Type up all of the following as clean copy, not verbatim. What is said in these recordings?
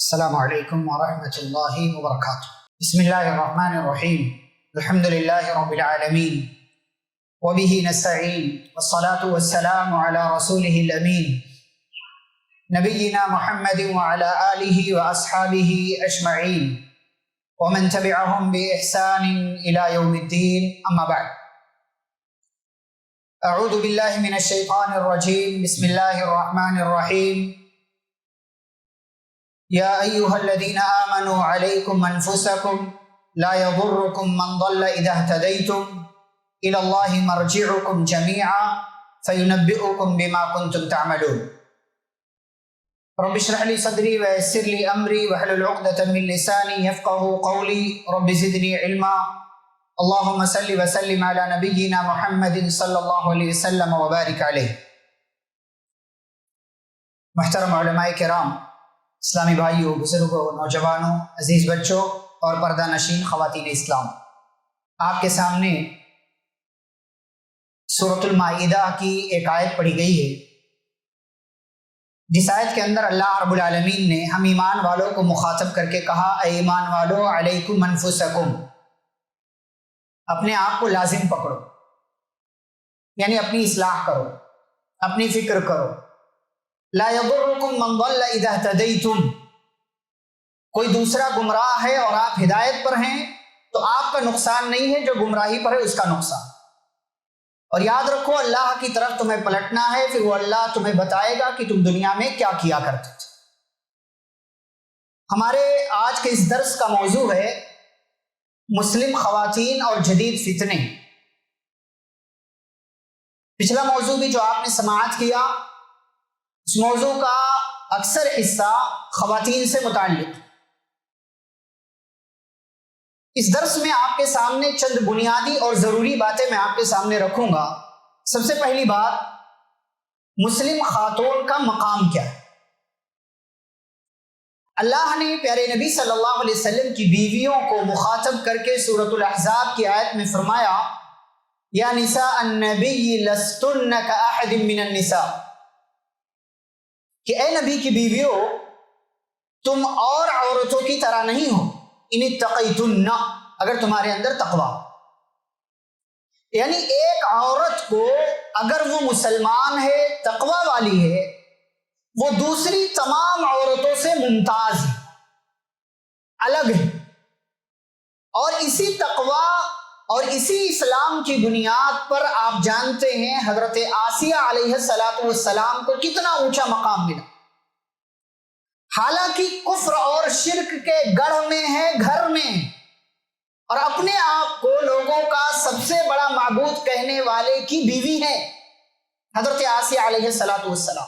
السلام علیکم ورحمۃ اللہ وبرکاتہ۔ بسم اللہ الرحمن الرحیم، الحمد للہ رب العالمین وبہ نستعین والصلاة والسلام علی رسولہ الامین نبینا محمد وعلی آلہ واصحابہ اجمعین ومن تبعہم بإحسان الی یوم الدین، اما بعد۔ اعوذ باللہ من الشیطان الرجیم، بسم اللہ الرحمن الرحیم۔ یا ایہا الذین آمنوا علیکم انفسکم لا یضرکم من ضل اذا اہتدیتم الی اللہ مرجعکم جمیعا فینبئکم بما کنتم تعملون۔ رب اشرح لی صدری ویسر لی امری واحلل عقدۃ من لسانی یفقہوا قولی، رب زدنی علما۔ اللہم صل وسلم علی نبینا محمد صلی اللہ علیہ وسلم وبارک علیہ۔ محترم علماء کرام، اسلامی بھائیوں، بزرگوں، نوجوانوں، عزیز بچوں اور پردہ نشین خواتین اسلام، آپ کے سامنے سورۃ المائدہ کی ایک آیت پڑھی گئی ہے، جس آیت کے اندر اللہ رب العالمین نے ہم ایمان والوں کو مخاطب کر کے کہا، اے ایمان والو علیکم انفسکم، اپنے آپ کو لازم پکڑو، یعنی اپنی اصلاح کرو، اپنی فکر کرو۔ لا یضرکم من ضل اذا اہتدیتم، کوئی دوسرا گمراہ ہے اور آپ ہدایت پر ہیں تو آپ کا نقصان نہیں ہے، جو گمراہی پر ہے اس کا نقصان۔ اور یاد رکھو، اللہ کی طرف تمہیں پلٹنا ہے، پھر وہ اللہ تمہیں بتائے گا کہ تم دنیا میں کیا کیا کرتے تھے۔ ہمارے آج کے اس درس کا موضوع ہے مسلم خواتین اور جدید فتنے۔ پچھلا موضوع بھی جو آپ نے سماعت کیا، اس موضوع کا اکثر حصہ خواتین سے متعلق۔ اس درس میں آپ کے سامنے چند بنیادی اور ضروری باتیں میں آپ کے سامنے رکھوں گا۔ سب سے پہلی بات، مسلم خاتون کا مقام کیا ہے؟ اللہ نے پیارے نبی صلی اللہ علیہ وسلم کی بیویوں کو مخاطب کر کے سورۃ الاحزاب کی آیت میں فرمایا، یا نساء النبی لستن کاحد من النساء، کہ اے نبی کی بیویوں، تم اور عورتوں کی طرح نہیں ہو، ان اتقیتن، اگر تمہارے اندر تقوی۔ یعنی ایک عورت کو اگر وہ مسلمان ہے، تقوی والی ہے، وہ دوسری تمام عورتوں سے ممتاز ہے، الگ ہے۔ اور اسی تقوی اور اسی اسلام کی بنیاد پر آپ جانتے ہیں حضرت آسیہ علیہ السلام کو کتنا اونچا مقام ملا، حالانکہ کفر اور شرک کے گڑھ میں ہے، گھر میں، اور اپنے آپ کو لوگوں کا سب سے بڑا معبود کہنے والے کی بیوی ہے حضرت آسیہ علیہ السلام۔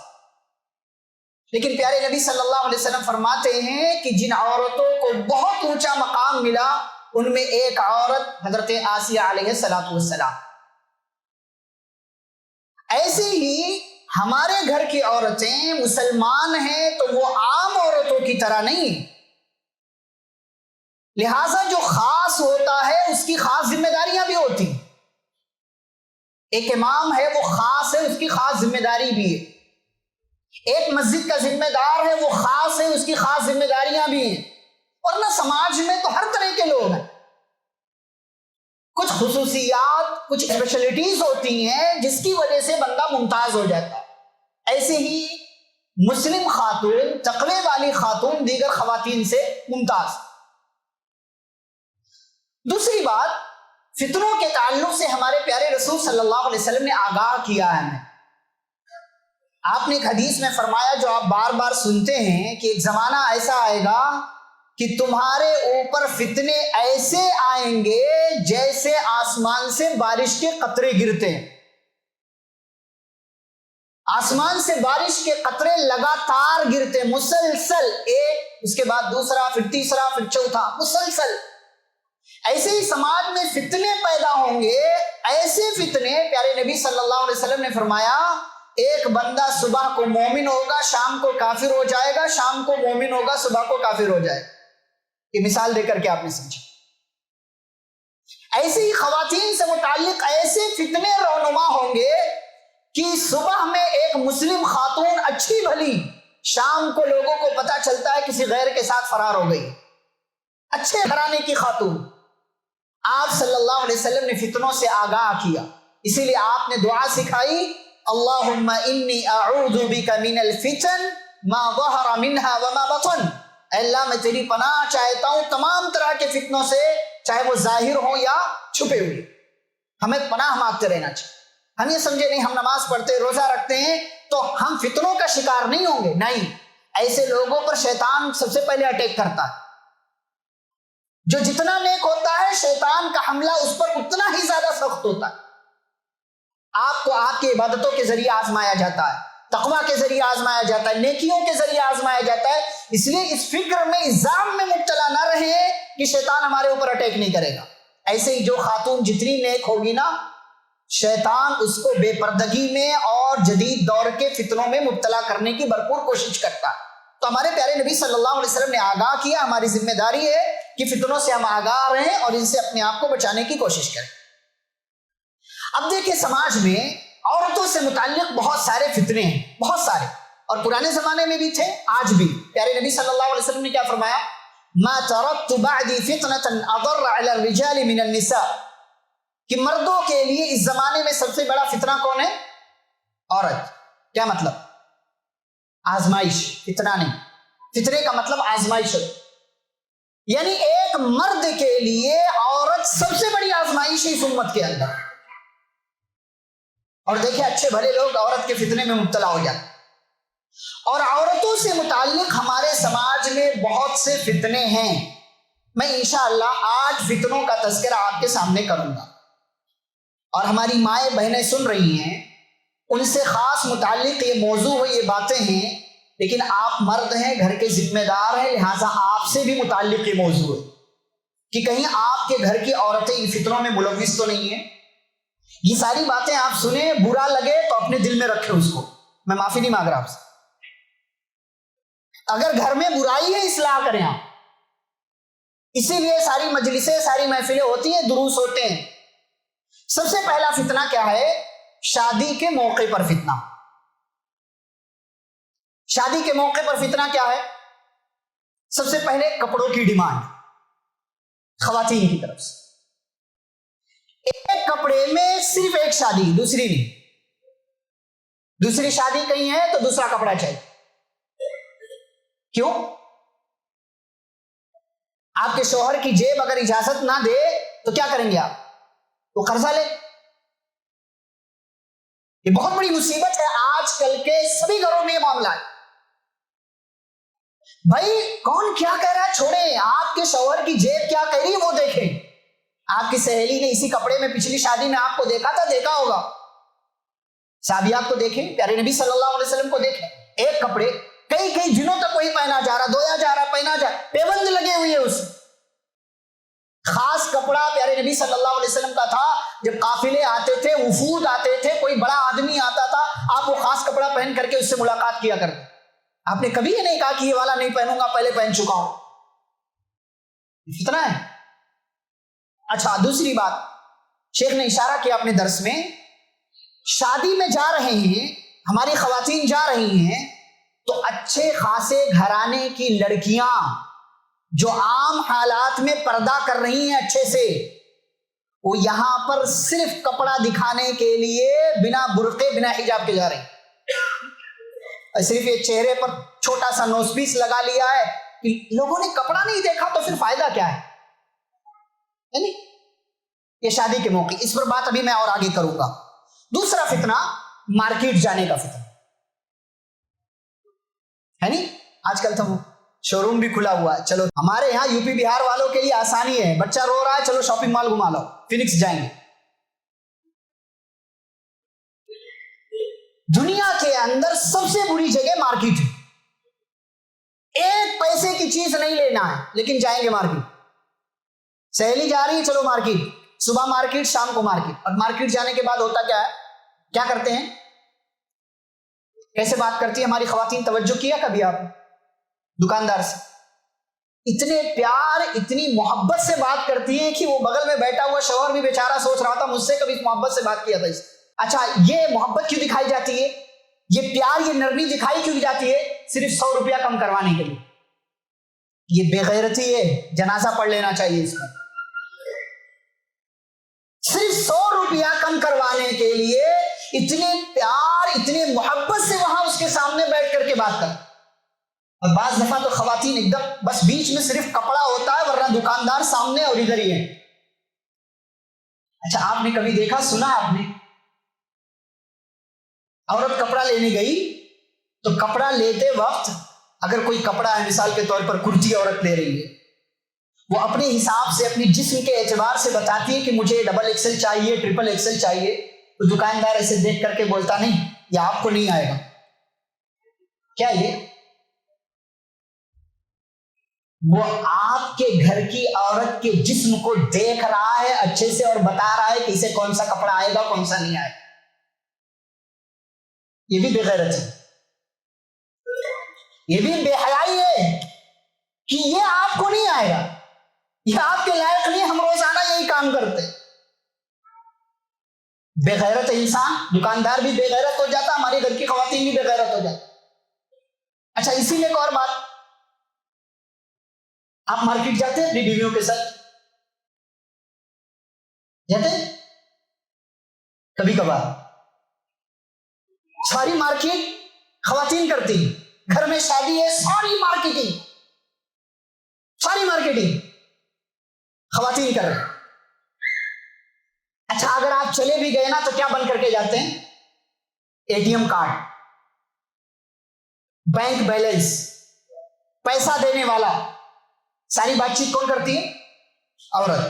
لیکن پیارے نبی صلی اللہ علیہ وسلم فرماتے ہیں کہ جن عورتوں کو بہت اونچا مقام ملا، ان میں ایک عورت حضرت آسیہ علیہ السلام۔ ایسے ہی ہمارے گھر کی عورتیں مسلمان ہیں تو وہ عام عورتوں کی طرح نہیں، لہذا جو خاص ہوتا ہے اس کی خاص ذمہ داریاں بھی ہوتی ہیں۔ ایک امام ہے، وہ خاص ہے، اس کی خاص ذمہ داری بھی ہے۔ ایک مسجد کا ذمہ دار ہے، وہ خاص ہے، اس کی خاص ذمہ داریاں بھی ہیں۔ ورنہ سماج میں تو ہر طرح کے لوگ ہیں، کچھ خصوصیات، کچھ اسپیشلٹیز ہوتی ہیں جس کی وجہ سے بندہ ممتاز ہو جاتا ہے۔ ایسے ہی مسلم خاتون، تقوی والی خاتون دیگر خواتین سے ممتاز۔ دوسری بات، فتنوں کے تعلق سے ہمارے پیارے رسول صلی اللہ علیہ وسلم نے آگاہ کیا ہے ہمیں۔ آپ نے ایک حدیث میں فرمایا، جو آپ بار بار سنتے ہیں، کہ ایک زمانہ ایسا آئے گا کہ تمہارے اوپر فتنے ایسے آئیں گے جیسے آسمان سے بارش کے قطرے گرتے ہیں۔ آسمان سے بارش کے قطرے لگاتار گرتے، مسلسل، ایک اس کے بعد دوسرا، پھر تیسرا، پھر چوتھا، مسلسل۔ ایسے ہی سماج میں فتنے پیدا ہوں گے، ایسے فتنے پیارے نبی صلی اللہ علیہ وسلم نے فرمایا، ایک بندہ صبح کو مومن ہوگا، شام کو کافر ہو جائے گا، شام کو مومن ہوگا، صبح کو کافر ہو جائے گا۔ یہ مثال دے کر کے آپ نے سمجھا۔ ایسے ہی خواتین سے متعلق ایسے فتنے رونما ہوں گے کہ صبح میں ایک مسلم خاتون اچھی بھلی شام کو لوگوں کو پتا چلتا ہے کسی غیر کے ساتھ فرار ہو گئی، اچھے گھرانے کی خاتون، آپ صلی اللہ علیہ وسلم نے فتنوں سے آگاہ کیا، اسی لیے آپ نے دعا سکھائی، اللہم انی اعوذ بک من الفتن ما ظہر منها وما بطن، اے اللہ میں تیری پناہ چاہتا ہوں تمام طرح کے فتنوں سے، چاہے وہ ظاہر ہوں یا چھپے ہوئے، ہمیں پناہ مانگتے رہنا چاہیے۔ ہم یہ سمجھے نہیں ہم نماز پڑھتے روزہ رکھتے ہیں تو ہم فتنوں کا شکار نہیں ہوں گے، نہیں، ایسے لوگوں پر شیطان سب سے پہلے اٹیک کرتا ہے۔ جو جتنا نیک ہوتا ہے شیطان کا حملہ اس پر اتنا ہی زیادہ سخت ہوتا ہے۔ آپ کو آپ کی عبادتوں کے ذریعے آزمایا جاتا ہے، تقوی کے ذریعے آزمایا جاتا ہے، نیکیوں کے ذریعے آزمایا جاتا ہے، اس لیے اس فکر میں اس ظلم میں مبتلا نہ رہیں کہ شیطان ہمارے اوپر اٹیک نہیں کرے گا۔ ایسے ہی جو خاتون جتنی نیک ہوگی نا، شیطان اس کو بے پردگی میں اور جدید دور کے فتنوں میں مبتلا کرنے کی بھرپور کوشش کرتا ہے۔ تو ہمارے پیارے نبی صلی اللہ علیہ وسلم نے آگاہ کیا، ہماری ذمہ داری ہے کہ فتنوں سے ہم آگاہ رہیں اور ان سے اپنے آپ کو بچانے کی کوشش کریں۔ اب دیکھیں سماج میں عورتوں سے متعلق بہت سارے فتنے ہیں، بہت سارے، اور پرانے زمانے میں بھی تھے، آج بھی۔ پیارے نبی صلی اللہ علیہ وسلم نے کیا فرمایا؟ ما ترکت بعدی فتنة اضر علی الرجال من النساء، کہ مردوں کے لیے اس زمانے میں سب سے بڑا فتنہ کون ہے؟ عورت۔ کیا مطلب؟ آزمائش، فتنہ نہیں، فتنے کا مطلب آزمائش ہے، یعنی ایک مرد کے لیے عورت سب سے بڑی آزمائش ہے اس امت کے اندر۔ اور دیکھیں اچھے بھلے لوگ عورت کے فتنے میں مبتلا ہو جاتے، اور عورتوں سے متعلق ہمارے سماج میں بہت سے فتنے ہیں۔ میں انشاءاللہ آج فتنوں کا تذکرہ آپ کے سامنے کروں گا، اور ہماری مائیں بہنیں سن رہی ہیں، ان سے خاص متعلق یہ موضوع ہے، یہ باتیں ہیں، لیکن آپ مرد ہیں، گھر کے ذمہ دار ہیں، لہٰذا آپ سے بھی متعلق یہ موضوع ہے کہ کہیں آپ کے گھر کی عورتیں ان فتنوں میں ملوث تو نہیں ہیں۔ یہ ساری باتیں آپ سنیں، برا لگے تو اپنے دل میں رکھیں اس کو، میں معافی نہیں مانگ رہا آپ سے۔ اگر گھر میں برائی ہے اصلاح کریں آپ، اسی لیے ساری مجلسیں، ساری محفلیں ہوتی ہیں، دروس ہوتے ہیں۔ سب سے پہلا فتنہ کیا ہے؟ شادی کے موقع پر فتنہ۔ شادی کے موقع پر فتنہ کیا ہے؟ سب سے پہلے کپڑوں کی ڈیمانڈ خواتین کی طرف سے، ایک کپڑے میں صرف ایک شادی، دوسری نہیں، دوسری شادی کہیں ہے تو دوسرا کپڑا چاہیے۔ کیوں؟ آپ کے شوہر کی جیب اگر اجازت نہ دے تو کیا کریں گے آپ؟ وہ قرضہ لے۔ یہ بہت بڑی مصیبت ہے آج کل کے سبھی گھروں میں یہ معاملہ ہے۔ بھائی کون کیا کہہ رہا ہے چھوڑیں، آپ کے شوہر کی جیب کیا کہہ رہی ہے وہ دیکھیں۔ آپ کی سہیلی نے اسی کپڑے میں پچھلی شادی میں آپ کو دیکھا تھا، دیکھا ہوگا، صحابیات کو دیکھیں، پیارے نبی صلی اللہ علیہ وسلم کو دیکھیں، ایک کپڑے کئی کئی دنوں تک وہی پہنا جا رہا، دھویا جا رہا، پہنا جا رہا، پیبند لگے ہوئے ہیں اس۔ خاص کپڑا پیارے نبی صلی اللہ علیہ وسلم کا تھا، جب قافلے آتے تھے، وفود آتے تھے، کوئی بڑا آدمی آتا تھا، آپ وہ خاص کپڑا پہن کر کے اس سے ملاقات کیا کرتے۔ آپ نے کبھی یہ نہیں کہا کہ یہ والا نہیں پہنوں گا، پہلے پہن چکا ہوں۔ فتنہ ہے۔ اچھا دوسری بات، شیخ نے اشارہ کیا اپنے درس میں، شادی میں جا رہے ہیں، ہماری خواتین جا رہی ہیں تو اچھے خاصے گھرانے کی لڑکیاں جو عام حالات میں پردہ کر رہی ہیں اچھے سے، وہ یہاں پر صرف کپڑا دکھانے کے لیے بنا برقعے بنا حجاب کے جا رہے ہیں، صرف یہ چہرے پر چھوٹا سا نوز پیس لگا لیا ہے کہ لوگوں نے کپڑا نہیں دیکھا تو پھر فائدہ کیا ہے؟ یعنی یہ شادی کے موقع، اس پر بات ابھی میں اور آگے کروں گا۔ دوسرا فتنہ مارکیٹ جانے کا فتنہ ہے، نہیں آج کل تو شو روم بھی کھلا ہوا ہے، چلو ہمارے یہاں یو پی بہار والوں کے لیے آسانی ہے، بچہ رو رہا ہے چلو شاپنگ مال گھما لو، فینکس جائیں گے۔ دنیا کے اندر سب سے بری جگہ مارکیٹ ہے، ایک پیسے کی چیز نہیں لینا ہے لیکن جائیں گے مارکیٹ۔ سہیلی جا رہی ہے چلو مارکیٹ، صبح مارکیٹ شام کو مارکیٹ، اور مارکیٹ جانے کے بعد ہوتا کیا ہے؟ کیا کرتے ہیں؟ کیسے بات کرتی ہے ہماری خواتین؟ توجہ کیا کبھی آپ دکاندار سے؟ اتنے پیار اتنی محبت سے بات کرتی ہیں کہ وہ بغل میں بیٹھا ہوا شوہر بھی بیچارہ سوچ رہا تھا مجھ سے کبھی محبت سے بات کیا تھا اس۔ اچھا یہ محبت کیوں دکھائی جاتی ہے، یہ پیار، یہ نرمی دکھائی کیوں جاتی ہے؟ صرف 100 روپیہ کم کروانے کے لیے. یہ بے غیرتی ہے, جنازہ پڑھ لینا چاہیے اس میں. صرف 100 روپیہ کم کروانے کے لیے اتنے پیار, اتنے محبت سے وہاں اس کے سامنے بیٹھ کر کے بات کر. اور بعض دفعہ تو خواتین ایک دم بس بیچ میں صرف کپڑا ہوتا ہے, ورنہ دکاندار سامنے اور ادھر ہی ہے. اچھا, آپ نے کبھی دیکھا, سنا آپ نے, عورت کپڑا لینے گئی تو کپڑا لیتے وقت اگر کوئی کپڑا ہے, مثال کے طور پر کرتی عورت لے رہی ہے, وہ اپنے حساب سے اپنی جسم کے اعتبار سے بتاتی ہے کہ مجھے ڈبل ایکسل چاہیے, ٹرپل ایکسل چاہیے, تو دکاندار ایسے دیکھ کر کے بولتا نہیں, یہ آپ کو نہیں آئے گا. کیا یہ وہ آپ کے گھر کی عورت کے جسم کو دیکھ رہا ہے اچھے سے اور بتا رہا ہے کہ اسے کون سا کپڑا آئے گا, کون سا نہیں آئے گا. یہ بھی بے غیرت ہے, یہ بھی بے حیائی ہے کہ یہ آپ کو نہیں آئے گا, یہ آپ کے لائق نہیں, ہم روزانہ یہی کام کرتے. بے غیرت انسان, دکاندار بھی بے غیرت ہو جاتا, ہمارے گھر کی خواتین بھی بے غیرت ہو جاتی. اچھا, اسی میں ایک اور بات, آپ مارکیٹ جاتے ہیں اپنی بیویوں کے ساتھ, جاتے ہیں کبھی کبھار. ساری مارکیٹ خواتین کرتی, گھر میں شادی ہے, ساری مارکیٹنگ خواتین کر رہے. اچھا, اگر آپ چلے بھی گئے نا تو کیا بن کر کے جاتے ہیں؟ A T M card, bank balance, پیسہ دینے والا. ساری بات چیت کون کرتی ہے؟ عورت.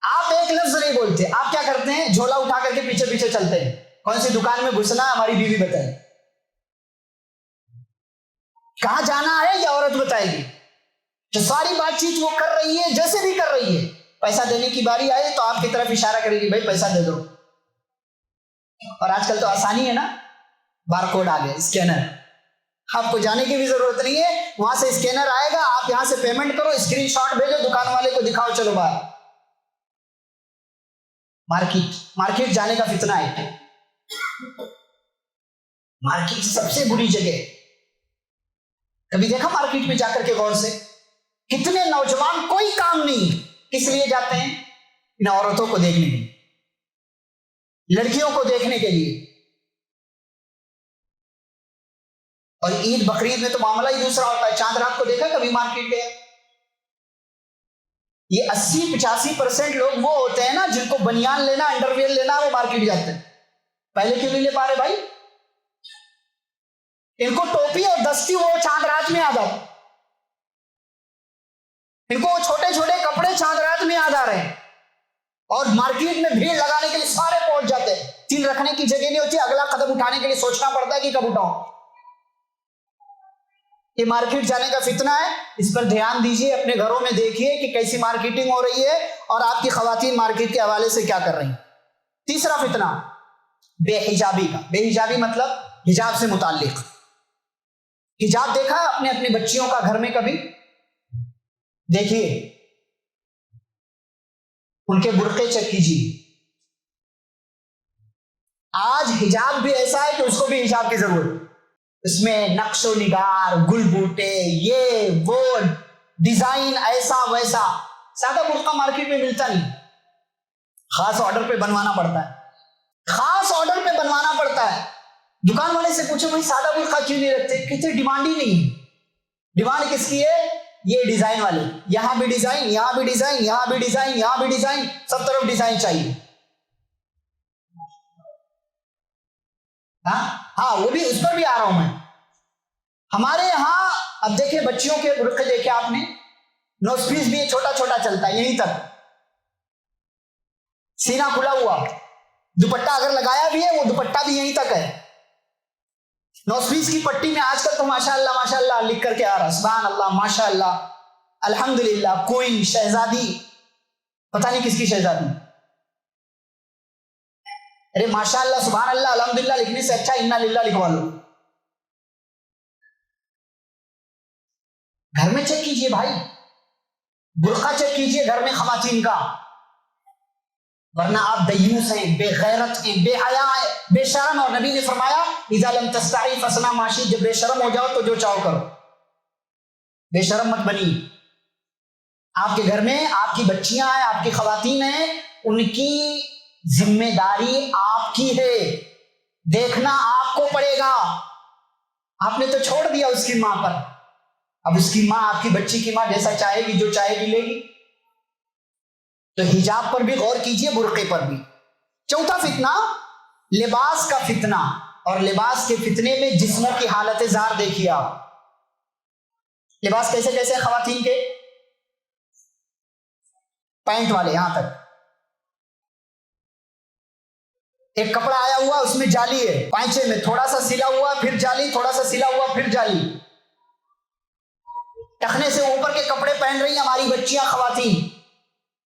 آپ ایک لفظ نہیں بولتے, آپ کیا کرتے ہیں؟ جھولا اٹھا کر کے پیچھے پیچھے چلتے ہیں, کون سی دکان میں گھسنا ہے ہماری بیوی بتائے, کہاں جانا ہے یہ عورت بتائے گی. تو ساری بات چیت وہ کر رہی ہے, جیسے بھی کر رہی ہے. پیسہ دینے کی باری آئے تو آپ کی طرف اشارہ کرے گی, بھائی پیسہ دے دو. اور آج کل تو آسانی ہے نا, بار کوڈ آ گیا, اسکینر, آپ کو جانے کی بھی ضرورت نہیں ہے, وہاں سے اسکینر آئے گا, آپ یہاں سے پیمنٹ کرو, اسکرین شاٹ بھیجو, دکان والے کو دکھاؤ, چلو باہر. مارکیٹ جانے کا فتنہ ہے. مارکیٹ سب سے بری جگہ. کبھی دیکھا مارکیٹ میں جا کر کے غور سے, کتنے نوجوان کوئی کام نہیں, کس لیے جاتے ہیں؟ ان عورتوں کو دیکھنے کے لیے, لڑکیوں کو دیکھنے کے لیے. اور عید بقرعید میں تو معاملہ ہی دوسرا ہوتا ہے. چاند رات کو دیکھا کبھی مارکیٹ گیا؟ یہ 80-85% لوگ وہ ہوتے ہیں نا جن کو بنیان لینا, انڈر ویئر لینا, وہ مارکیٹ جاتے ہیں. پہلے کیوں نہیں لے پا رہے بھائی؟ ان کو ٹوپی اور دستی وہ چاند رات میں یاد آتا, ان کو وہ چھوٹے چھوٹے کپڑے چاند رات میں یاد آ رہے ہیں, اور مارکیٹ میں بھیڑ لگانے کے لیے سارے پہنچ جاتے ہیں. تین رکھنے کی جگہ نہیں ہوتی, اگلا قدم اٹھانے کے لیے سوچنا پڑتا ہے کہ کب اٹھاؤں. یہ مارکیٹ جانے کا فتنہ ہے, اس پر دھیان دیجیے, اپنے گھروں میں دیکھیے کہ کیسی مارکیٹنگ ہو رہی ہے اور آپ کی خواتین مارکیٹ کے حوالے سے کیا کر رہی ہیں. تیسرا فتنہ بے حجابی کا. بے حجابی مطلب حجاب سے متعلق. حجاب دیکھا اپنے اپنے بچیوں کا گھر میں کبھی؟ دیکھیے ان کے برقعے چیک کیجیے. آج حجاب بھی ایسا ہے کہ اس کو بھی حجاب کی ضرورت. اس میں نقش و نگار, گل بوٹے, یہ وہ ڈیزائن, ایسا ویسا. سادہ برقع مارکیٹ میں ملتا نہیں, خاص آرڈر پہ بنوانا پڑتا ہے, خاص آرڈر پہ بنوانا پڑتا ہے. دکان والے سے پوچھو بھائی سادہ برقع کیوں نہیں رکھتے؟ کہتے ڈیمانڈ ہی نہیں. ڈیمانڈ کس کی ہے؟ یہ ڈیزائن والے, یہاں بھی ڈیزائن, یہاں بھی ڈیزائن, یہاں بھی ڈیزائن, یہاں بھی ڈیزائن, سب طرف ڈیزائن چاہیے. ہاں وہ بھی, اس پر بھی آ رہا ہوں میں. ہمارے یہاں اب دیکھیں بچیوں کے برقعے دیکھے آپ نے, نوز پیس بھی چھوٹا چھوٹا چلتا ہے یہیں تک, سینہ کھلا ہوا, دوپٹہ اگر لگایا بھی ہے وہ دوپٹہ بھی یہیں تک ہے. نوز پیس کی پٹی میں آج کل تو ماشاء اللہ لکھ کر کے آ رہا, سبحان اللہ, ماشاء اللہ, الحمدللہ, کوئی شہزادی, پتہ نہیں کس کی شہزادی. ارے ماشاء اللہ, سبحان اللہ, الحمدللہ لکھنے سے اچھا انا للہ لکھوا لو. گھر میں چیک کیجئے بھائی, برقع چیک کیجئے گھر میں خواتین کا. ورنہ آپ دیوس ہیں، بے غیرت ہیں، بے حیا ہیں، بے شرم. اور نبی نے فرمایا اذا لم تستحی فاصنع ما شئت، جب بے شرم ہو جاؤ تو جو چاہو کرو، بے شرم مت بنی. آپ کے گھر میں آپ کی بچیاں ہیں، آپ کی خواتین ہیں، ان کی ذمہ داری آپ کی ہے، دیکھنا آپ کو پڑے گا. آپ نے تو چھوڑ دیا اس کی ماں پر، اب اس کی ماں، آپ کی بچی کی ماں جیسا چاہے گی، جو چاہے گی لے گی. تو حجاب پر بھی غور کیجئے، برقعے پر بھی. چوتھا فتنہ لباس کا فتنہ، اور لباس کے فتنے میں جسموں کی حالت زار دیکھیے آپ. لباس کیسے کیسے خواتین کے؟ پینٹ والے یہاں تک، ایک کپڑا آیا ہوا اس میں جالی ہے، پائچے میں تھوڑا سا سلا ہوا پھر جالی، تھوڑا سا سلا ہوا پھر جالی. ٹخنے سے اوپر کے کپڑے پہن رہی ہیں ہماری بچیاں، خواتین.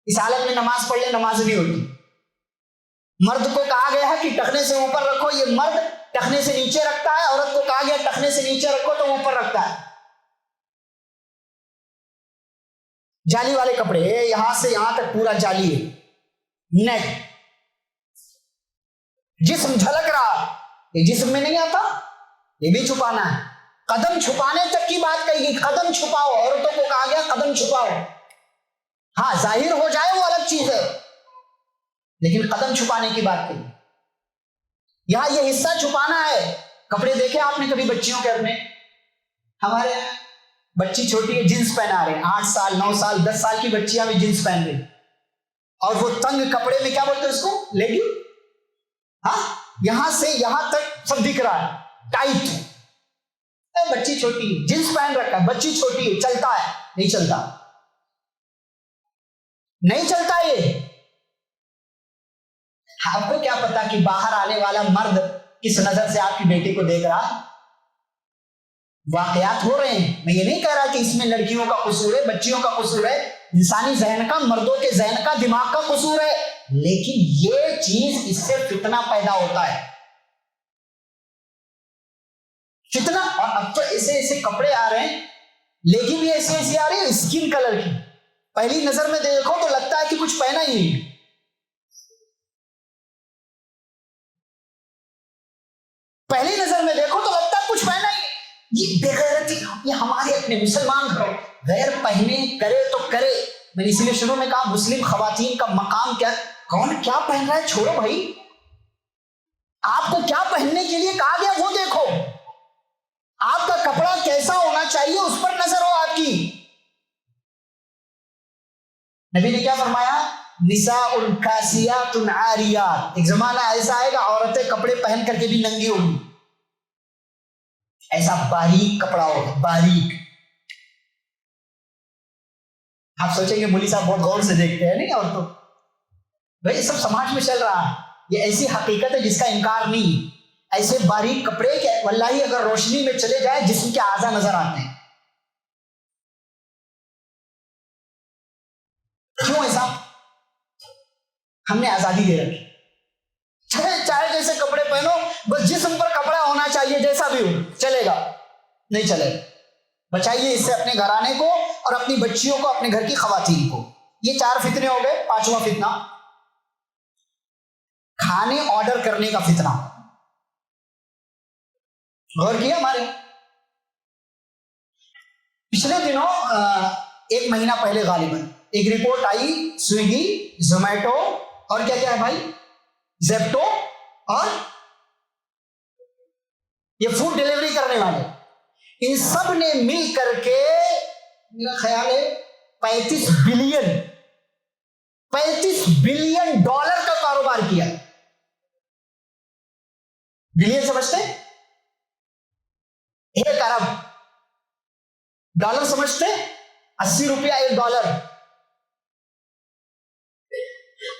اس حالت میں نماز پڑھ لیں نماز نہیں ہوتی. مرد کو کہا گیا ہے کہ ٹخنے سے اوپر رکھو، یہ مرد ٹخنے سے نیچے رکھتا ہے، عورت کو کہا گیا ٹخنے سے نیچے رکھو تو اوپر رکھتا ہے. جالی والے کپڑے، یہاں سے یہاں تک پورا جالی ہے. نیک، جسم جھلک رہا، یہ جسم میں نہیں آتا، یہ بھی چھپانا ہے. قدم چھپانے تک کی بات کہی گئی، قدم چھپاؤ. عورتوں کو کہا گیا قدم چھپاؤ. ہاں ظاہر ہو جائے وہ الگ چیز ہے، لیکن قدم چھپانے کی بات کہی. یہاں یہ حصہ چھپانا ہے. کپڑے دیکھے آپ نے کبھی بچیوں کے؟ اپنے ہمارے یہاں بچی چھوٹی ہے، جینس پہنا رہے ہیں، 8 سال 9 سال 10 سال کی بچیاں بھی جینس پہن رہی، اور وہ تنگ کپڑے میں کیا بولتے ہیں اس کو، لیگی. ہاں یہاں سے یہاں تک سب دکھ رہا ہے، ٹائٹ. بچی چھوٹی ہے، جینس پہن رکھا ہے، بچی چھوٹی ہے، چلتا ہے؟ نہیں چلتا، نہیں چلتا. یہ آپ کو کیا پتا کہ باہر آنے والا مرد کس نظر سے آپ کی بیٹی کو دیکھ رہا ہے. واقعات ہو رہے ہیں. میں یہ نہیں کہہ رہا کہ اس میں لڑکیوں کا قصور ہے، بچیوں کا قصور ہے، انسانی ذہن کا، مردوں کے ذہن کا، دماغ کا قصور ہے. لیکن یہ چیز، اس سے فتنہ پیدا ہوتا ہے، فتنہ. اور اب تو ایسے ایسے کپڑے آ رہے ہیں، لیکن بھی ایسی ایسی آ رہی ہے اسکن کلر کی، پہلی نظر میں دیکھو تو لگتا ہے کہ کچھ پہنا ہی نہیں. پہلی نظر میں دیکھو تو لگتا ہے کچھ پہنا ہی. یہ بے غیرتی، یہ ہمارے اپنے مسلمان گھروں، غیر پہنے کرے تو کرے. میں نے اسی لیے شروع میں کہا مسلم خواتین کا مقام کیا، کون کیا پہن رہا ہے چھوڑو بھائی، آپ کو کیا پہننے کے لیے کہا گیا وہ دیکھو. آپ کا کپڑا کیسا ہونا چاہیے اس پر نظر ہو آپ کی. نبی نے کیا فرمایا، نساء کاسیات عاریات. ایک زمانہ ایسا آئے گا عورتیں کپڑے پہن کر کے بھی ننگی ہوگی، ایسا باریک کپڑا ہوگا، باریک. آپ سوچیں گے مولوی صاحب بہت غور سے دیکھتے ہیں نہیں عورتوں، بھائی یہ سب سماج میں چل رہا ہے، یہ ایسی حقیقت ہے جس کا انکار نہیں. ایسے باریک کپڑے کہ واللہ اگر روشنی میں چلے جائے جسم کے اعضاء نظر آتے ہیں. کیوں ایسا؟ ہم نے آزادی دے رکھی، چاہے جیسے کپڑے پہنو، بس جسم پر کپڑا ہونا چاہیے، جیسا بھی ہو چلے گا. نہیں چلے گا. بچائیے اس سے اپنے گھرانے کو اور اپنی بچیوں کو، اپنے گھر کی خواتین کو. یہ 4 فتنے ہو گئے. 5واں فتنہ کھانے آرڈر کرنے کا فتنہ. غور کیا ہمارے پچھلے دنوں 1 مہینہ پہلے غالباً ایک رپورٹ آئی، سویگی، زومیٹو اور کیا کیا ہے بھائی، زیپٹو، اور یہ فوڈ ڈیلیوری کرنے والے، ان سب نے مل کر کے میرا خیال ہے 35 بلین ڈالر کا کاروبار کیا. بلین سمجھتے؟ 1 ارب. ڈالر سمجھتے؟ 80 روپیہ 1 ڈالر.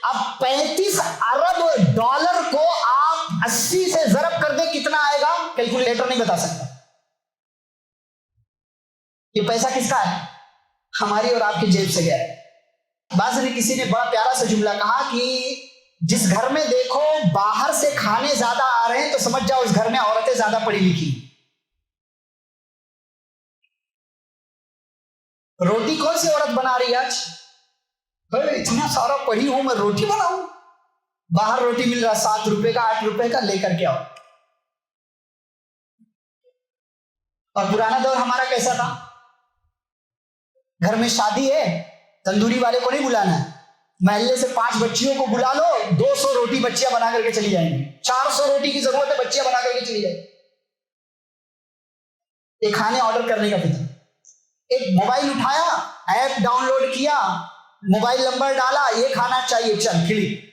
اب 35 ارب ڈالر کو آپ 80 سے ضرب کر دیں کتنا آئے گا، کیلکولیٹر نہیں بتا سکتا. یہ پیسہ کس کا ہے؟ ہماری اور آپ کی جیب سے گیا ہے. بعض نے کسی نے بڑا پیارا سا جملہ کہا کہ جس گھر میں دیکھو باہر سے کھانے زیادہ آ رہے ہیں تو سمجھ جاؤ اس گھر میں عورتیں زیادہ پڑھی لکھی. روٹی کون سی عورت بنا رہی ہے آج؟ اتنا سارا پڑھی ہوں میں روٹی بناؤں؟ باہر روٹی مل رہا 7 روپے کا 8 روپے کا، لے کر کے آؤ. اور پرانا دور ہمارا کیسا تھا؟ گھر میں شادی ہے، تندوری والے کو نہیں بلانا ہے، محلے سے 5 بچیوں کو بلا لو، 200 روٹی بچیاں بنا کر کے چلی جائیں گی. 400 روٹی کی ضرورت ہے، بچیاں بنا کر کے چلی جائیں. ایک کھانے آرڈر کرنے کا فکر. ایک موبائل اٹھایا، ایپ ڈاؤن لوڈ کیا، موبائل نمبر ڈالا، یہ کھانا چاہیے، چل کلک،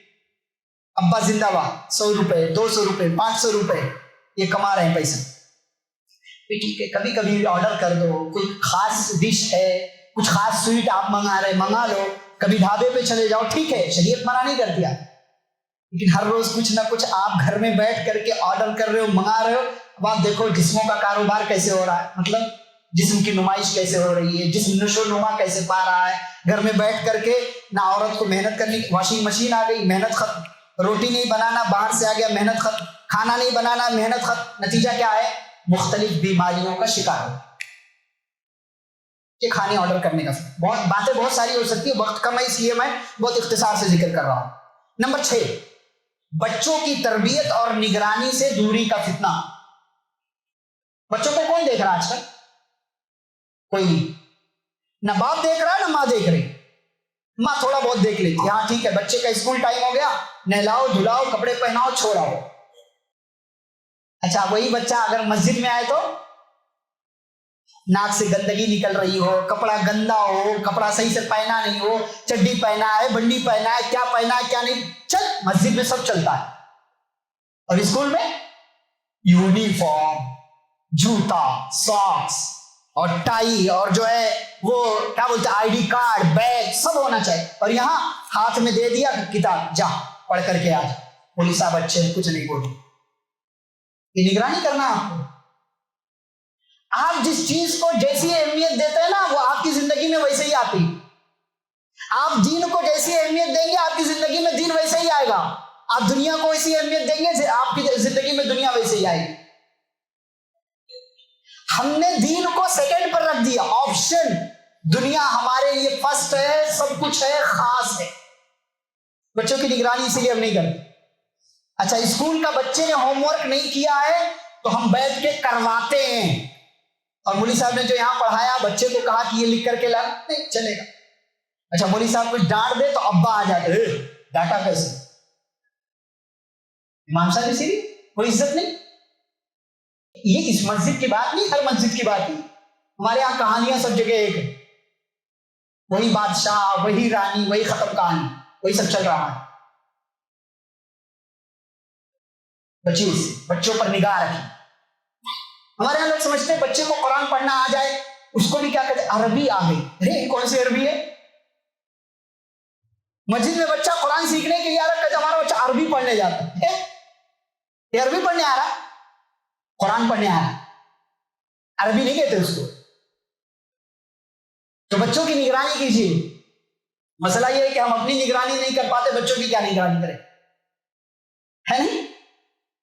ابا زندہ باد. 100 روپے 200 روپے 500 روپے یہ کما رہے ہیں پیسے. ٹھیک ہے، کبھی کبھی آرڈر کر دو، کوئی خاص ڈش ہے، کچھ خاص سویٹ آپ منگا رہے منگا لو، کبھی ڈھابے پہ چلے جاؤ، ٹھیک ہے، شریعت منع نہیں کرتی آپ. لیکن ہر روز کچھ نہ کچھ آپ گھر میں بیٹھ کر کے آرڈر کر رہے ہو، منگا رہے ہو. اب آپ دیکھو جسموں کا کاروبار کیسے ہو رہا ہے، مطلب جسم کی نمائش کیسے ہو رہی ہے، جسم نشو نما کیسے پا رہا ہے. گھر میں بیٹھ کر کے نہ عورت کو محنت کرنی، واشنگ مشین آ گئی، محنت ختم. روٹی نہیں بنانا، باہر سے آ گیا، محنت ختم. کھانا نہیں بنانا، محنت ختم. نتیجہ کیا ہے؟ مختلف بیماریوں کا شکار ہو. کہ کھانے آرڈر کرنے کا بہت باتیں بہت ساری ہو سکتی ہے، وقت کم ہے اس لیے میں بہت اختصار سے ذکر کر رہا ہوں. نمبر 6، بچوں کی تربیت اور نگرانی سے دوری کا فتنہ. بچوں کو کون دیکھ رہا آج کل؟ کوئی نہیں. نہ باپ دیکھ رہا ہے نہ ماں دیکھ رہی. ماں تھوڑا بہت دیکھ لیتی، ہاں ٹھیک ہے بچے کا اسکول ٹائم ہو گیا، نہلاؤ دھلاؤ کپڑے پہناؤ چھوڑاؤ. اچھا وہی بچہ اگر مسجد میں آئے تو ناک سے گندگی نکل رہی ہو، کپڑا گندا ہو، کپڑا صحیح سے پہنا نہیں ہو، چڈی پہنا ہے، بنڈی پہنا ہے، کیا پہنا ہے کیا نہیں، چل مسجد میں سب چلتا ہے. اور اسکول میں یونیفارم، جوتا، ساکس اور ٹائی اور جو ہے وہ کیا بولتے آئی ڈی کارڈ، بیگ سب ہونا چاہیے. اور یہاں ہاتھ میں دے دیا کتاب، جا پڑھ کر کے آ جا. پولیس صاحب اچھے کچھ نہیں بولے. یہ نگرانی کرنا آپ کو. آپ جس چیز کو جیسی اہمیت دیتے ہیں نا وہ آپ کی زندگی میں ویسے ہی آتی. آپ دین کو جیسی اہمیت دیں گے آپ کی زندگی میں دین ویسے ہی آئے گا. آپ دنیا کو ویسی اہمیت دیں گے آپ کی زندگی میں دنیا ویسے ہی آئے گی. ہم نے دین کو سیکنڈ پر رکھ دیا، آپشن. دنیا ہمارے لیے فرسٹ ہے، سب کچھ ہے، خاص ہے. بچوں کی نگرانی اسی لیے ہم نہیں کرتے. اچھا اسکول کا بچے نے ہوم ورک نہیں کیا ہے تو ہم بیٹھ کے کرواتے ہیں. اور مولوی صاحب نے جو یہاں پڑھایا بچے کو کہا کہ یہ لکھ کر کے لا، نہیں چلے گا. اچھا مولوی صاحب کچھ ڈانٹ دے تو ابا آ جاتے، ڈانٹا کیسے؟ امام صاحب اسی لیے کوئی عزت نہیں. یہ اس مسجد کی بات نہیں، ہر مسجد کی بات نہیں. ہمارے یہاں کہانیاں سب جگہ ایک ہے، وہی بادشاہ، وہی رانی، وہی ختم کہانی، وہی سب چل رہا ہے. بچوں پر نگاہ رکھیں. ہمارے یہاں لوگ سمجھتے ہیں بچے کو قرآن پڑھنا آ جائے اس کو بھی کیا کہتے ہیں عربی آ گئی. ارے کون سی عربی ہے؟ مسجد میں بچہ قرآن سیکھنے کے لیے آ رہا ہے، ہمارا بچہ عربی پڑھنے جاتا ہے. یہ عربی پڑھنے آ رہا، قرآن پڑھنے آ رہا، عربی نہیں کہتے اس کو. تو بچوں کی نگرانی کیجیے. مسئلہ یہ ہے کہ ہم اپنی نگرانی نہیں کر پاتے، بچوں کی کیا نگرانی کریں؟ ہے نہیں.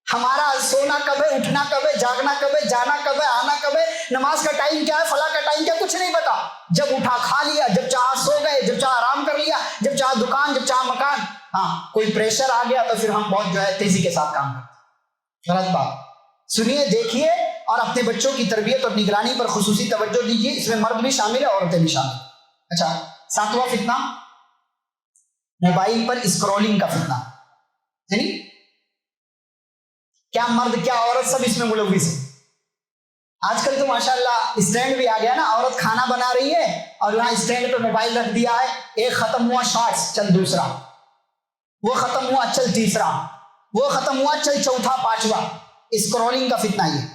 ہمارا سونا کب ہے، اٹھنا کب ہے، جاگنا کب ہے، جانا کب ہے، آنا کب ہے، نماز کا ٹائم کیا ہے، فلاں کا ٹائم کیا، کچھ نہیں پتا. جب اٹھا کھا لیا، جب چاہا سو گئے، جب چاہا آرام کر لیا، جب چاہا دکان، جب چاہا مکان. ہاں کوئی پریشر آ گیا تو پھر ہم بہت جو ہے تیزی کے ساتھ کام کرتے. غلط بات. سنیے دیکھیے اور اپنے بچوں کی تربیت اور نگرانی پر خصوصی توجہ دیجیے. اس میں مرد بھی شامل ہے، عورتیں بھی شامل. اچھا 7واں فتنہ موبائل پر اسکرولنگ کا فتنہ. یعنی کیا مرد کیا عورت سب اس میں ملوث ہے. آج کل تو ماشاءاللہ اسٹینڈ بھی آ گیا نا، عورت کھانا بنا رہی ہے اور یہاں اسٹینڈ پہ موبائل رکھ دیا ہے. ایک ختم ہوا شارٹس، چل دوسرا، وہ ختم ہوا چل تیسرا، وہ ختم ہوا چل چوتھا پانچواں. اسکرولنگ کا فتنہ. یہ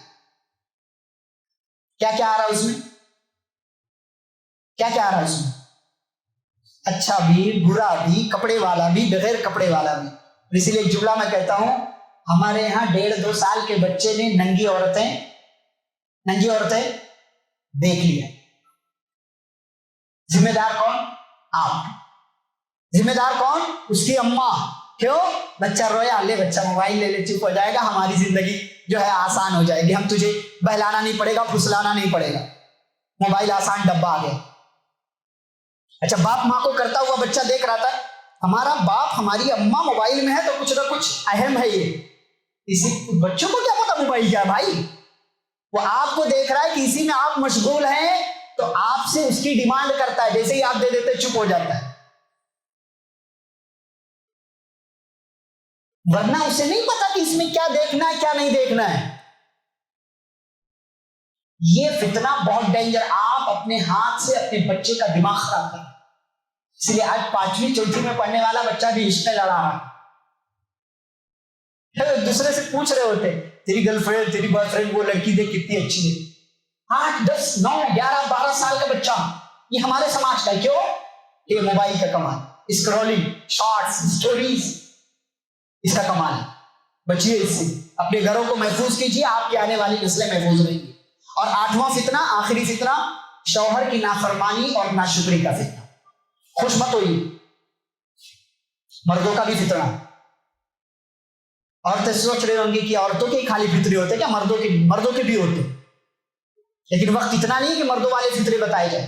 کیا کیا آ رہا ہے اس میں، کیا کیا آ رہا ہے اس میں، اچھا بھی برا بھی، کپڑے والا بھی بغیر کپڑے والا بھی. اسی لیے ایک جملہ میں کہتا ہوں، ہمارے یہاں 1.5-2 سال کے بچے نے ننگی عورتیں دیکھ لیا. ذمہ دار کون؟ آپ. ذمہ دار کون؟ اس کی اماں. کیوں؟ بچہ رویا، لے بچہ موبائل لے لے، چپ ہو جائے گا، ہماری زندگی جو ہے آسان ہو جائے گی، ہم تجھے بہلانا نہیں پڑے گا، پھسلانا نہیں پڑے گا، موبائل آسان ڈبہ آ گیا. اچھا باپ ماں کو کرتا ہوا بچہ دیکھ رہا تھا، ہمارا باپ ہماری اماں موبائل میں ہے تو کچھ نہ کچھ اہم ہے یہ. اسی بچوں کو کیا پتا موبائل کیا بھائی؟ وہ آپ کو دیکھ رہا ہے کہ اسی میں آپ مشغول ہیں تو آپ سے اس کی ڈیمانڈ کرتا ہے, جیسے ہی آپ دے دیتے چپ ہو جاتا ہے. ورنہ اسے نہیں پتا کہ اس میں کیا دیکھنا ہے کیا نہیں دیکھنا ہے. یہ فتنہ بہت ڈینجر. آپ اپنے ہاتھ سے اپنے بچے کا دماغ خراب کریں. اس لیے آج 5ویں 4تھی میں پڑھنے والا بچہ بھی عشق میں لڑا رہا ہے. ایک دوسرے سے پوچھ رہے ہوتے تیری گرل فرینڈ تیری بوائے فرینڈ وہ لڑکی دیکھ کتنی اچھی ہے. 8 10 9 11 12 سال کا بچہ. یہ ہمارے سماج کا کیوں؟ یہ موبائل کا کمال, اسکرولنگ, شارٹس, اسٹوریز, اس کا کمال ہے. بچیے اس سے, اپنے گھروں کو محفوظ کیجیے, آپ کی آنے والی نسلیں محفوظ رہیں گی. اور 8واں فتنہ, آخری فتنہ, شوہر کی نافرمانی اور ناشکری کا فتنہ. خوش مت ہوئی, مردوں کا بھی فتنہ. عورتیں سوچ رہے ہوں گی کہ عورتوں کے خالی فطرے ہوتے کیا؟ مردوں کے بھی ہوتے, لیکن وقت اتنا نہیں کہ مردوں والے فطرے بتائے جائیں.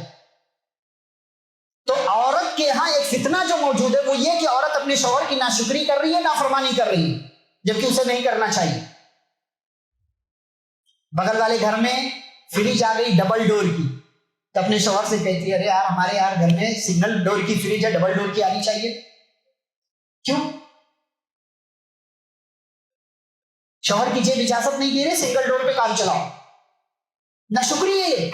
تو عورت کے ہاں ایک فتنہ جو موجود ہے وہ یہ کہ عورت اپنے شوہر کی ناشکری کر رہی ہے, نافرمانی کر رہی ہے, جبکہ اسے نہیں کرنا چاہیے. بغل والے گھر میں فریج آ گئی ڈبل ڈور کی, تو اپنے شوہر سے کہتی ہے ارے یار ہمارے یار گھر میں سنگل ڈور کی فریج ہے, ڈبل ڈور کی آنی چاہیے. کیوں؟ شوہر کی جیب اجازت نہیں دے رہے سنگل ڈور پہ کام چلاؤ. ناشکری ہے یہ,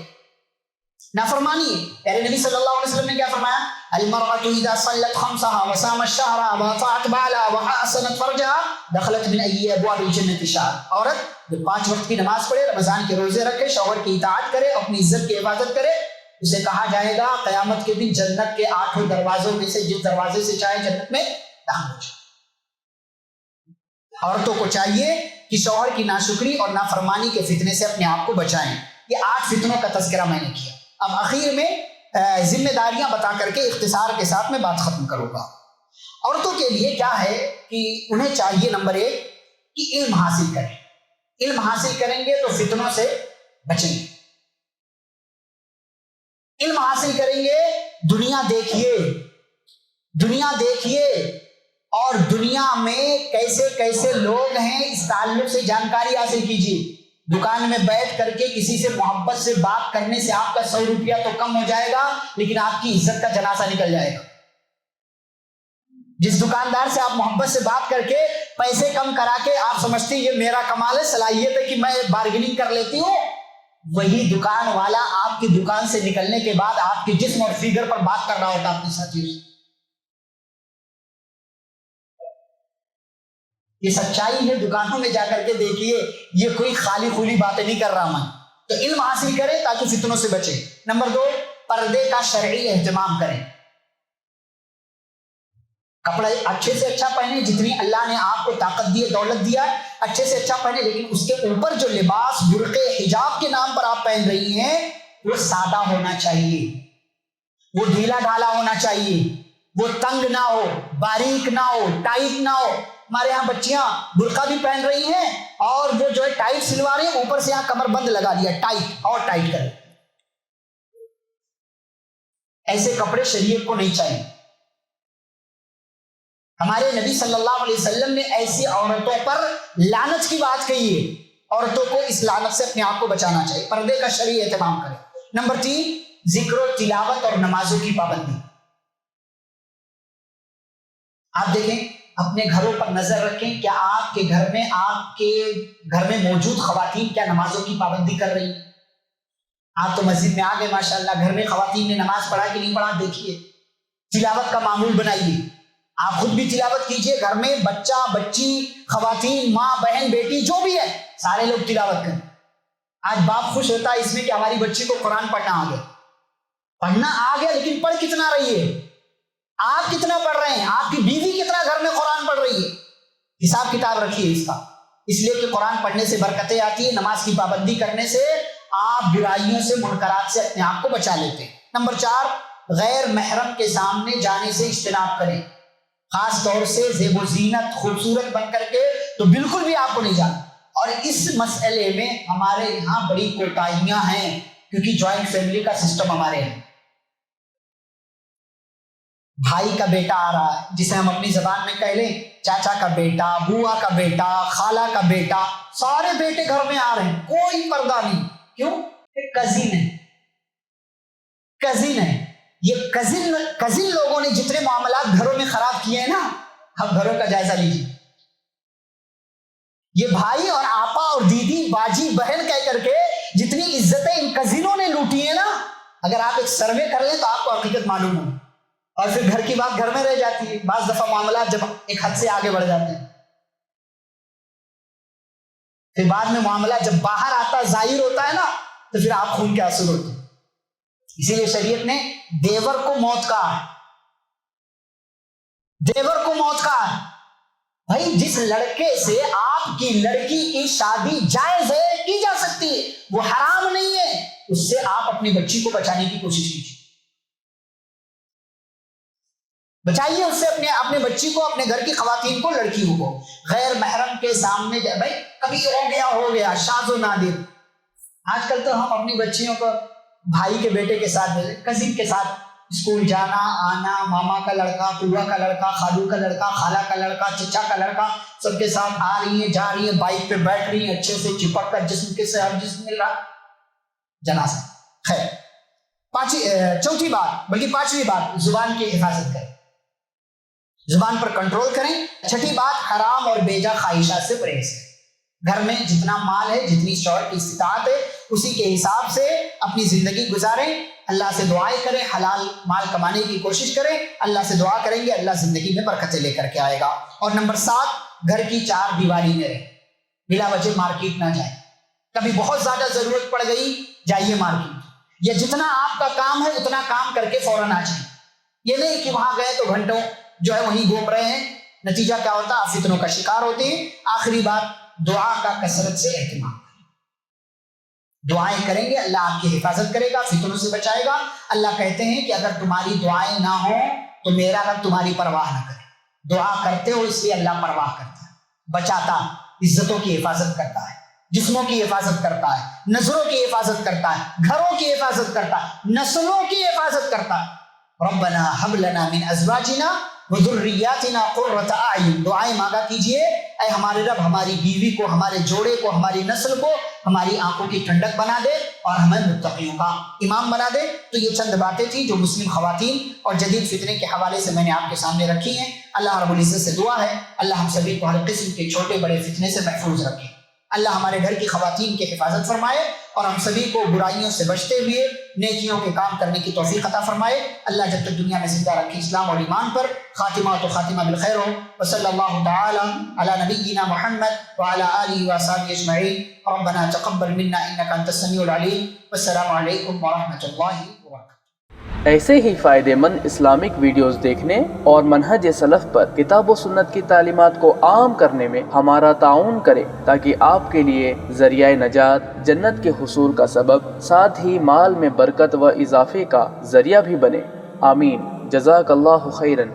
نافرمانی ہے. پیارے نبی صلی اللہ علیہ وسلم نے کیا فرمایا؟ المرأة اذا صلت خمسها وصامت شهرها واطاعت بعلها وحسنت فرجها دخلت من اي ابواب الجنة شاءت. عورت جو 5 وقت کی نماز پڑھے, رمضان کے روزے رکھے, شوہر کی اطاعت کرے, اپنی عزت کی حفاظت کرے, اسے کہا جائے گا قیامت کے دن جنت کے 8 دروازوں میں سے جس دروازے سے چاہے جنت میں داخل ہو جائے. عورتوں کو چاہیے کہ شوہر کی ناشکری اور نافرمانی کے فتنے سے اپنے آپ کو بچائیں. یہ 8 فتنوں کا تذکرہ میں نے کیا. اب آخر میں ذمہ داریاں بتا کر کے اختصار کے ساتھ میں بات ختم کروں گا. عورتوں کے لیے کیا ہے کہ انہیں چاہیے نمبر 1 کہ علم حاصل کریں. علم حاصل کریں گے تو فتنوں سے بچیں گے. علم حاصل کریں گے, دنیا دیکھیے, دنیا دیکھیے اور دنیا میں کیسے کیسے لوگ ہیں اس تعلق سے جانکاری حاصل کیجیے. دکان میں بیٹھ کر کے کسی سے محبت سے بات کرنے سے آپ کا 100 روپیہ تو کم ہو جائے گا, لیکن آپ کی عزت کا جنازہ نکل جائے گا. جس دکاندار سے آپ محبت سے بات کر کے پیسے کم کرا کے آپ سمجھتے ہیں یہ میرا کمال ہے, صلاحیت ہے کہ میں بارگیننگ کر لیتی ہوں, وہی دکان والا آپ کی دکان سے نکلنے کے بعد آپ کے جسم اور فگر پر بات کر رہا ہوتا اپنے ساتھیوں سے. یہ سچائی ہے, دکانوں میں جا کر کے دیکھیے, یہ کوئی خالی خولی باتیں نہیں کر رہا میں. تو علم حاصل کریں تاکہ فتنوں سے بچیں. نمبر 2, پردے کا شرعی اہتمام کریں. کپڑے اچھے سے اچھا پہنے, جتنی اللہ نے آپ کو طاقت دی ہے, دولت دیا ہے, اچھے سے اچھا پہنے, لیکن اس کے اوپر جو لباس برقع حجاب کے نام پر آپ پہن رہی ہیں وہ سادہ ہونا چاہیے, وہ ڈھیلا ڈھالا ہونا چاہیے, وہ تنگ نہ ہو, باریک نہ ہو, ٹائٹ نہ ہو. ہمارے یہاں بچیاں برقع بھی پہن رہی ہیں اور وہ جو ہے ٹائٹ سلوا رہی ہیں, اوپر سے یہاں کمر بند لگا دیا ٹائٹ, اور ٹائٹ کریں. ایسے کپڑے شریعت کو نہیں چاہیے. ہمارے نبی صلی اللہ علیہ وسلم نے ایسی عورتوں پر لعنت کی بات کہی ہے. عورتوں کو اس لعنت سے اپنے آپ کو بچانا چاہیے. پردے کا شرعی اہتمام کریں. نمبر 3, ذکر و تلاوت اور نمازوں کی پابندی. آپ دیکھیں اپنے گھروں پر نظر رکھیں, کیا آپ کے گھر میں موجود خواتین کیا نمازوں کی پابندی کر رہی ہیں؟ آپ تو مسجد میں آ گئے ماشاءاللہ, گھر میں خواتین نے نماز پڑھا کہ نہیں پڑھا دیکھیے. تلاوت کا معمول بنائیے, آپ خود بھی تلاوت کیجئے. گھر میں بچہ بچی, خواتین, ماں بہن بیٹی جو بھی ہے سارے لوگ تلاوت کریں. آج باپ خوش ہوتا ہے اس میں کہ ہماری بچی کو قرآن پڑھنا آ گیا, لیکن پڑھ کتنا رہی ہے؟ آپ کتنا پڑھ رہے ہیں؟ آپ کی بیوی کتنا گھر میں قرآن پڑھ رہی ہے؟ حساب کتاب رکھیے اس کا. اس لیے کہ قرآن پڑھنے سے برکتیں آتی ہیں, نماز کی پابندی کرنے سے آپ برائیوں سے, منکرات سے اپنے آپ کو بچا لیتے ہیں. نمبر 4, غیر محرم کے سامنے جانے سے اجتناب کریں, خاص طور سے زیب و زینت خوبصورت بن کر کے تو بالکل بھی آپ کو نہیں جانا. اور اس مسئلے میں ہمارے یہاں بڑی کوتاہیاں ہیں, کیونکہ جوائنٹ فیملی کا سسٹم ہمارے یہاں. بھائی کا بیٹا آ رہا ہے، جسے ہم اپنی زبان میں کہہ لیں چاچا کا بیٹا، بوا کا بیٹا، خالہ کا بیٹا، سارے بیٹے گھر میں آ رہے ہیں، کوئی پردہ نہیں. کیوں؟ کہ کزن ہے. کزن ہے. یہ کزن لوگوں نے جتنے معاملات گھروں میں خراب کیے ہیں نا، اب گھروں کا جائزہ لیجیے. یہ بھائی اور آپا اور دیدی باجی بہن کہہ کر کے جتنی عزتیں ان کزنوں نے لوٹی ہیں نا، اگر آپ ایک سروے کر لیں تو آپ کو حقیقت معلوم ہو. اور پھر گھر کی بات گھر میں رہ جاتی ہے. بعض دفعہ معاملات جب ایک حد سے آگے بڑھ جاتے ہیں، پھر بعد میں معاملہ جب باہر آتا ظاہر ہوتا ہے نا، تو پھر آپ خون کے آنسو ہوتے ہیں. اسی لیے شریعت نے دیور کو موت کہا ہے. دیور کو موت کہا ہے. بھائی جس لڑکے سے آپ کی لڑکی کی شادی جائز ہے، کی جا سکتی ہے، وہ حرام نہیں ہے، اس سے آپ اپنی بچی کو بچانے کی کوشش کیجیے. بچائیے اس سے اپنے بچی کو، اپنے گھر کی خواتین کو، لڑکیوں کو. غیر محرم کے سامنے بھائی کبھی ہو گیا شاذ و نادر. آج کل تو ہم اپنی بچیوں کو بھائی کے بیٹے کے ساتھ، کزن کے ساتھ اسکول جانا آنا، ماما کا لڑکا، پھوپھا کا لڑکا، خالو کا لڑکا، خالہ کا لڑکا، چچا کا لڑکا، سب کے ساتھ آ رہی ہیں، جا رہی ہیں، بائک پہ بیٹھ رہی ہیں، اچھے سے چپک کر جسم کے سے ہر جسم مل رہا. جنازہ. خیر، چوتھی بات بلکہ پانچویں بات، زبان کی حفاظت کریں. زبان پر کنٹرول کریں. چھٹی بات، حرام اور بیجا خواہشات سے پرہیز کریں. گھر میں جتنا مال ہے، جتنی شوہر کی استطاعت ہے، اسی کے حساب سے اپنی زندگی گزاریں. اللہ سے دعائیں کریں، حلال مال کمانے کی کوشش کریں. اللہ سے دعا کریں گے اللہ زندگی میں برکتیں لے کر کے آئے گا. اور نمبر 7، گھر کی 4 دیواری میں رہیں. بلا وجہ مارکیٹ نہ جائیں. کبھی بہت زیادہ ضرورت پڑ گئی، جائیے مارکیٹ، یا جتنا آپ کا کام ہے اتنا کام کر کے فوراً آ جائیں. یہ نہیں کہ وہاں گئے تو گھنٹوں جو ہے وہیں گھوم رہے ہیں. نتیجہ کیا ہوتا ہے؟ آپ فتنوں کا شکار ہوتے ہیں. آخری بات، دعا کا کثرت سے اہتمام کریں. دعائیں کریں گے اللہ آپ کی حفاظت کرے گا، فتنوں سے بچائے گا. اللہ کہتے ہیں کہ اگر تمہاری دعائیں نہ ہوں تو میرا رب تمہاری پرواہ نہ کرے. دعا کرتے ہو اس لیے اللہ پرواہ کرتا ہے، بچاتا، عزتوں کی حفاظت کرتا ہے، جسموں کی حفاظت کرتا ہے، نظروں کی حفاظت کرتا ہے، گھروں کی حفاظت کرتا ہے، نسلوں کی حفاظت کرتا ہے. ربنا هب لنا من ازواجنا وذریاتنا قرۃ اعین. دعائیں مانگا کیجئے، اے ہمارے رب ہماری بیوی کو، ہمارے جوڑے کو، ہماری نسل کو ہماری آنکھوں کی ٹھنڈک بنا دے اور ہمیں متقیوں کا امام بنا دے. تو یہ چند باتیں تھیں جو مسلم خواتین اور جدید فتنے کے حوالے سے میں نے آپ کے سامنے رکھی ہیں. اللہ رب العزت سے دعا ہے اللہ ہم سبھی کو ہر قسم کے چھوٹے بڑے فتنے سے محفوظ رکھے. اللہ ہمارے گھر کی خواتین کی حفاظت فرمائے اور ہم سبھی کو برائیوں سے بچتے ہوئے نیکیوں کے کام کرنے کی توفیق عطا فرمائے. اللہ جب تک دنیا میں زندہ رکھے اسلام اور ایمان پر، خاتمہ تو خاتمہ بالخیر ہو. وصلی اللہ تعالی علی نبینا محمد وعلی آلہ وصحبہ اجمعین. ربنا تقبل منا انک انت السمیع العلیم. والسلام علیکم ورحمۃ اللہ وبرکاتہ. ایسے ہی فائدہ مند اسلامک ویڈیوز دیکھنے اور منہج سلف پر کتاب و سنت کی تعلیمات کو عام کرنے میں ہمارا تعاون کریں تاکہ آپ کے لیے ذریعہ نجات، جنت کے حصول کا سبب، ساتھ ہی مال میں برکت و اضافے کا ذریعہ بھی بنے. آمین. جزاک اللہ خیرن.